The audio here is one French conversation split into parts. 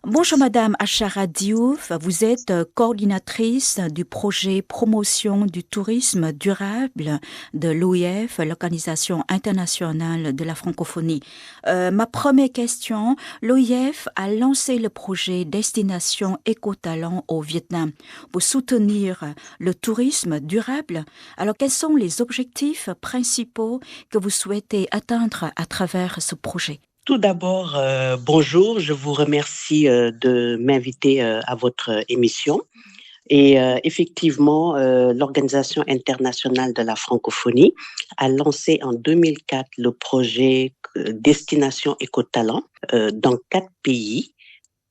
Bonjour Madame Achara Diouf, vous êtes coordinatrice du projet Promotion du tourisme durable de l'OIF, l'Organisation internationale de la francophonie. Ma première question, l'OIF a lancé le projet Destination Éco-Talent au Vietnam pour soutenir le tourisme durable. Alors quels sont les objectifs principaux que vous souhaitez atteindre à travers ce projet? Tout d'abord, bonjour. Je vous remercie de m'inviter à votre émission. Et effectivement, l'Organisation internationale de la francophonie a lancé en 2004 le projet Destination Éco-Talent dans 4 pays,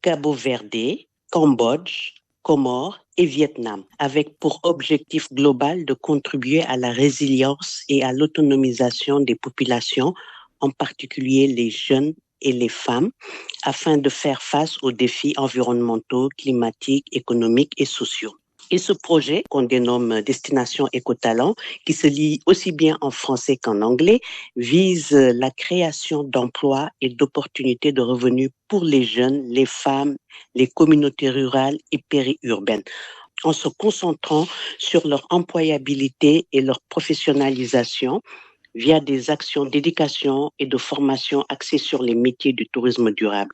Cabo Verde, Cambodge, Comores et Vietnam, avec pour objectif global de contribuer à la résilience et à l'autonomisation des populations, en particulier les jeunes et les femmes, afin de faire face aux défis environnementaux, climatiques, économiques et sociaux. Et ce projet, qu'on dénomme Destination Éco-Talent, qui se lit aussi bien en français qu'en anglais, vise la création d'emplois et d'opportunités de revenus pour les jeunes, les femmes, les communautés rurales et périurbaines, en se concentrant sur leur employabilité et leur professionnalisation via des actions d'éducation et de formation axées sur les métiers du tourisme durable,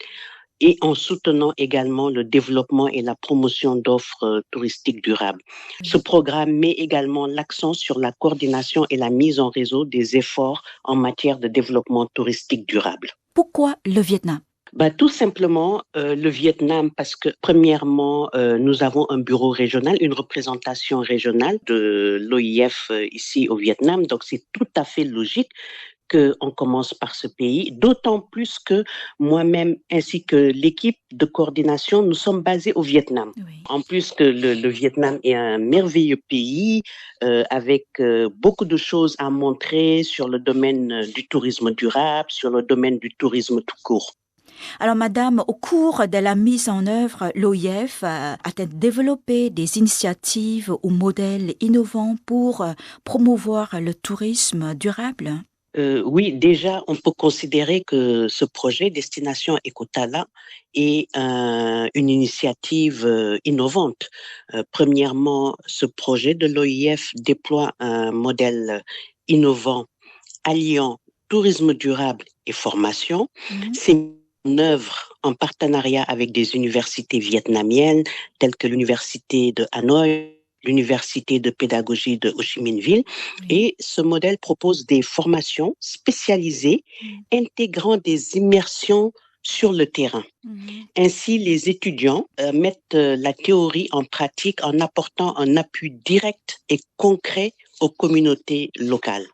et en soutenant également le développement et la promotion d'offres touristiques durables. Ce programme met également l'accent sur la coordination et la mise en réseau des efforts en matière de développement touristique durable. Pourquoi le Vietnam? Tout simplement, le Vietnam, parce que premièrement, nous avons un bureau régional, une représentation régionale de l'OIF ici au Vietnam, donc c'est tout à fait logique qu'on commence par ce pays, d'autant plus que moi-même ainsi que l'équipe de coordination, nous sommes basés au Vietnam. Oui. En plus que le Vietnam est un merveilleux pays avec beaucoup de choses à montrer sur le domaine du tourisme durable, sur le domaine du tourisme tout court. Alors, Madame, au cours de la mise en œuvre, l'OIF a-t-elle développé des initiatives ou modèles innovants pour promouvoir le tourisme durable? Oui, déjà, on peut considérer que ce projet Destination Éco-Talent est une initiative innovante. Premièrement, ce projet de l'OIF déploie un modèle innovant alliant tourisme durable et formation. C'est mis en œuvre en partenariat avec des universités vietnamiennes telles que l'université de Hanoï, l'université de pédagogie de Ho Chi Minh Ville. Oui. Et ce modèle propose des formations spécialisées intégrant des immersions sur le terrain. Ainsi, les étudiants mettent la théorie en pratique en apportant un appui direct et concret aux communautés locales.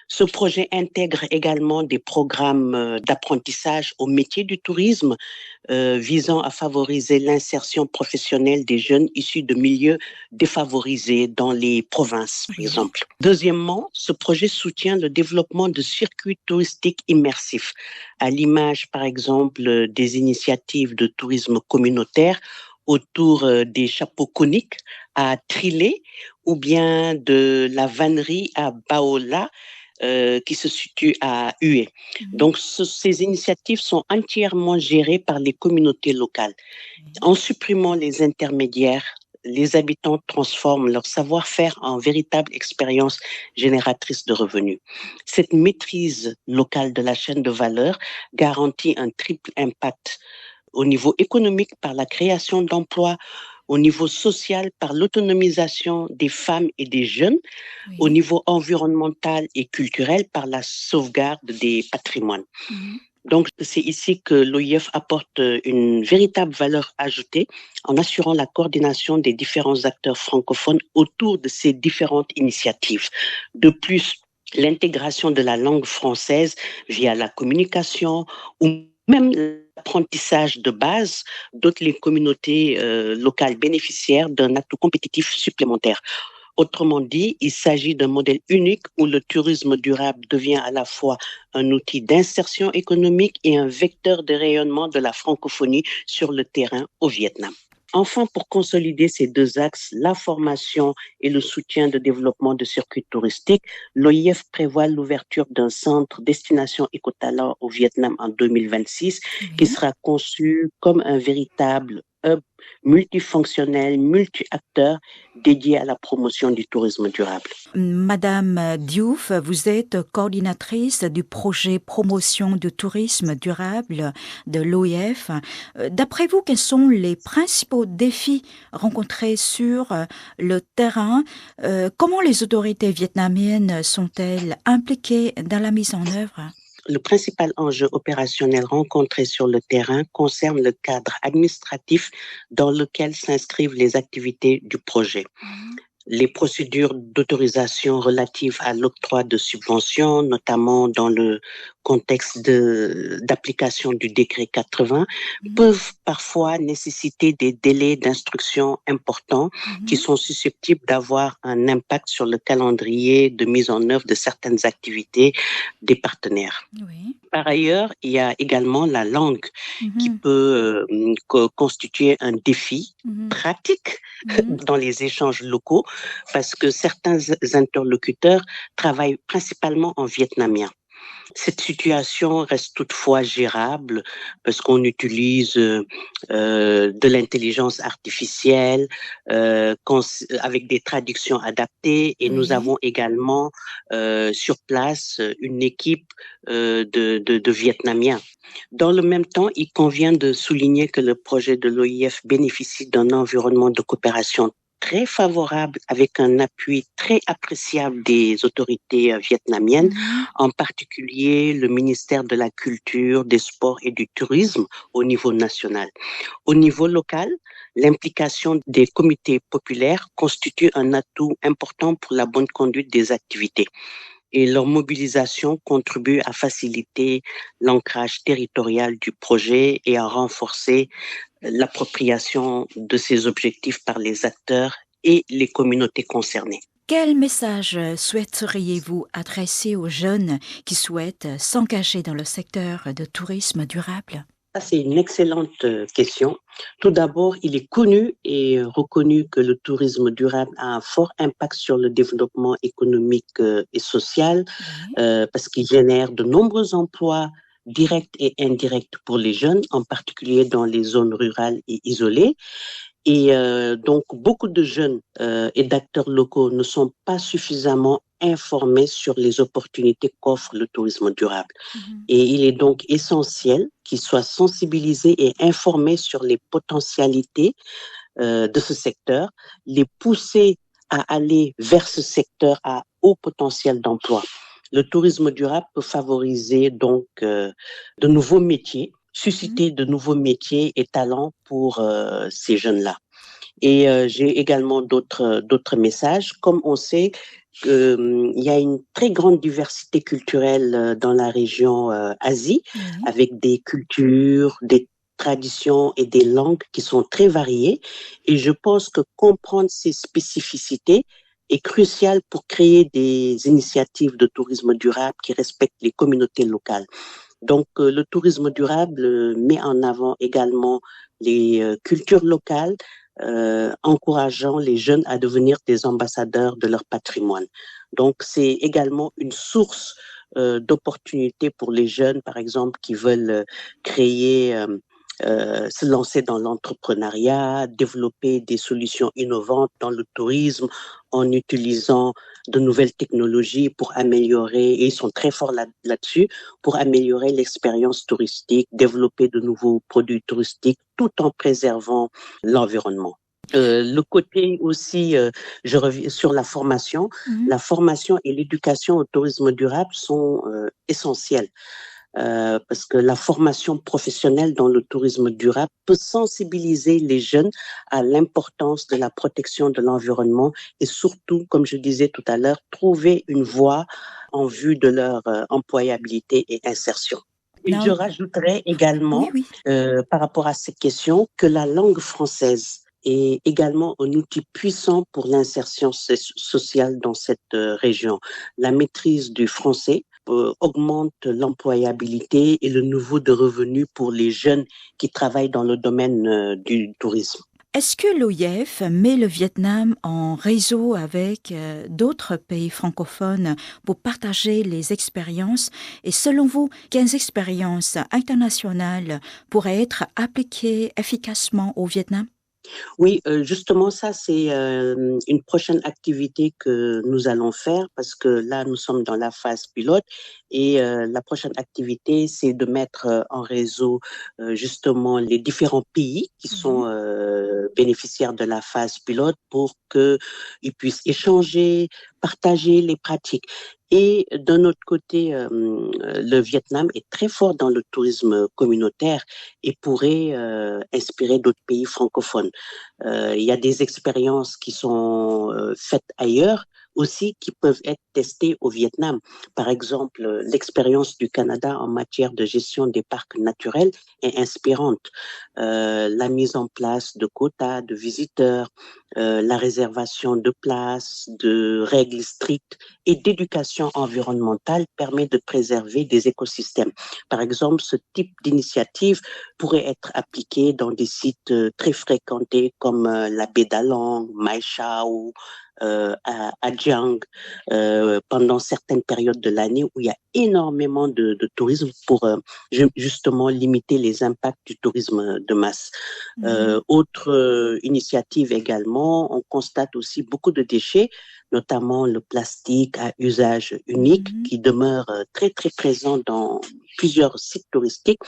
Ce projet intègre également des programmes d'apprentissage au métier du tourisme visant à favoriser l'insertion professionnelle des jeunes issus de milieux défavorisés dans les provinces, par exemple. Deuxièmement, ce projet soutient le développement de circuits touristiques immersifs, à l'image, par exemple, des initiatives de tourisme communautaire autour des chapeaux coniques à Trilé ou bien de la vannerie à Baola, qui se situe à Hue. Donc, ces initiatives sont entièrement gérées par les communautés locales. En supprimant les intermédiaires, les habitants transforment leur savoir-faire en véritable expérience génératrice de revenus. Cette maîtrise locale de la chaîne de valeur garantit un triple impact au niveau économique par la création d'emplois, au niveau social par l'autonomisation des femmes et des jeunes, au niveau environnemental et culturel par la sauvegarde des patrimoines. Donc, c'est ici que l'OIF apporte une véritable valeur ajoutée en assurant la coordination des différents acteurs francophones autour de ces différentes initiatives. De plus, l'intégration de la langue française via la communication ou même l'apprentissage de base dote les communautés locales bénéficiaires d'un atout compétitif supplémentaire. Autrement dit, il s'agit d'un modèle unique où le tourisme durable devient à la fois un outil d'insertion économique et un vecteur de rayonnement de la francophonie sur le terrain au Vietnam. Enfin, pour consolider ces deux axes, la formation et le soutien de développement de circuits touristiques, l'OIF prévoit l'ouverture d'un centre destination écotalent au Vietnam en 2026 qui Oui. sera conçu comme un véritable hub multifonctionnel, multi-acteur dédié à la promotion du tourisme durable. Madame Diouf, vous êtes coordinatrice du projet promotion du tourisme durable de l'OIF. D'après vous, quels sont les principaux défis rencontrés sur le terrain? Comment les autorités vietnamiennes sont-elles impliquées dans la mise en œuvre? Le principal enjeu opérationnel rencontré sur le terrain concerne le cadre administratif dans lequel s'inscrivent les activités du projet. Les procédures d'autorisation relatives à l'octroi de subventions, notamment dans le contexte d'application du décret 80, peuvent parfois nécessiter des délais d'instruction importants qui sont susceptibles d'avoir un impact sur le calendrier de mise en œuvre de certaines activités des partenaires. Oui. Par ailleurs, il y a également la langue qui peut constituer un défi pratique dans les échanges locaux parce que certains interlocuteurs travaillent principalement en vietnamien. Cette situation reste toutefois gérable parce qu'on utilise de l'intelligence artificielle avec des traductions adaptées et nous avons également sur place une équipe de Vietnamiens. Dans le même temps, il convient de souligner que le projet de l'OIF bénéficie d'un environnement de coopération très favorable avec un appui très appréciable des autorités vietnamiennes, en particulier le ministère de la Culture, des Sports et du Tourisme au niveau national. Au niveau local, l'implication des comités populaires constitue un atout important pour la bonne conduite des activités. Et leur mobilisation contribue à faciliter l'ancrage territorial du projet et à renforcer l'appropriation de ces objectifs par les acteurs et les communautés concernées. Quel message souhaiteriez-vous adresser aux jeunes qui souhaitent s'engager dans le secteur de tourisme durable? Ça, c'est une excellente question. Tout d'abord, il est connu et reconnu que le tourisme durable a un fort impact sur le développement économique et social parce qu'il génère de nombreux emplois directs et indirects pour les jeunes, en particulier dans les zones rurales et isolées. Et donc, beaucoup de jeunes et d'acteurs locaux ne sont pas suffisamment informés sur les opportunités qu'offre le tourisme durable. Et il est donc essentiel qu'ils soient sensibilisés et informés sur les potentialités de ce secteur, les pousser à aller vers ce secteur à haut potentiel d'emploi. Le tourisme durable peut favoriser donc de nouveaux métiers, susciter de nouveaux métiers et talents pour ces jeunes-là. Et j'ai également d'autres messages. Comme on sait, il y a une très grande diversité culturelle dans la région Asie, avec des cultures, des traditions et des langues qui sont très variées. Et je pense que comprendre ces spécificités est crucial pour créer des initiatives de tourisme durable qui respectent les communautés locales. Donc, le tourisme durable met en avant également les cultures locales, encourageant les jeunes à devenir des ambassadeurs de leur patrimoine. Donc, c'est également une source d'opportunités pour les jeunes, par exemple, qui veulent créer se lancer dans l'entrepreneuriat, développer des solutions innovantes dans le tourisme en utilisant de nouvelles technologies pour améliorer, et ils sont très forts là-dessus, pour améliorer l'expérience touristique, développer de nouveaux produits touristiques tout en préservant l'environnement. Le côté aussi, je reviens sur la formation. La formation et l'éducation au tourisme durable sont essentielles. Parce que la formation professionnelle dans le tourisme durable peut sensibiliser les jeunes à l'importance de la protection de l'environnement et surtout, comme je disais tout à l'heure, trouver une voie en vue de leur employabilité et insertion. Et je rajouterais également, par rapport à cette question, que la langue française est également un outil puissant pour l'insertion sociale dans cette région. La maîtrise du français augmente l'employabilité et le niveau de revenus pour les jeunes qui travaillent dans le domaine du tourisme. Est-ce que l'OIF met le Vietnam en réseau avec d'autres pays francophones pour partager les expériences? Et selon vous, quelles expériences internationales pourraient être appliquées efficacement au Vietnam? Oui, justement, ça, c'est une prochaine activité que nous allons faire parce que là, nous sommes dans la phase pilote et la prochaine activité, c'est de mettre en réseau justement les différents pays qui sont Mhm. bénéficiaires de la phase pilote pour qu'ils puissent échanger, partager les pratiques. Et d'un autre côté, le Vietnam est très fort dans le tourisme communautaire et pourrait inspirer d'autres pays francophones. Il y a des expériences qui sont faites ailleurs aussi qui peuvent être testées au Vietnam. Par exemple, l'expérience du Canada en matière de gestion des parcs naturels est inspirante. La mise en place de quotas de visiteurs, la réservation de places, de règles strictes et d'éducation environnementale permet de préserver des écosystèmes. Par exemple, ce type d'initiative pourrait être appliqué dans des sites très fréquentés comme la baie d'Along, Mai Shau, à Giang, pendant certaines périodes de l'année où il y a énormément de tourisme pour justement limiter les impacts du tourisme de masse. Mhm. Autre initiative également, on constate aussi beaucoup de déchets, notamment le plastique à usage unique Mhm. qui demeure très très présent dans plusieurs sites touristiques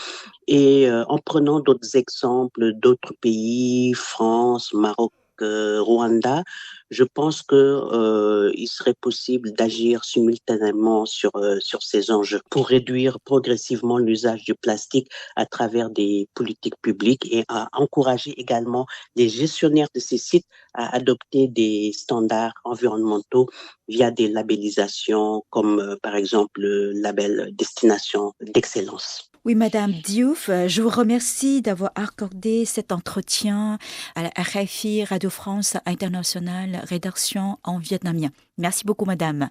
et en prenant d'autres exemples d'autres pays, France, Maroc, Rwanda, je pense que il serait possible d'agir simultanément sur ces enjeux pour réduire progressivement l'usage du plastique à travers des politiques publiques et à encourager également les gestionnaires de ces sites à adopter des standards environnementaux via des labellisations comme par exemple le label Destination d'excellence. Oui, Madame Diouf, je vous remercie d'avoir accordé cet entretien à la RFI Radio France Internationale, rédaction en vietnamien. Merci beaucoup, Madame.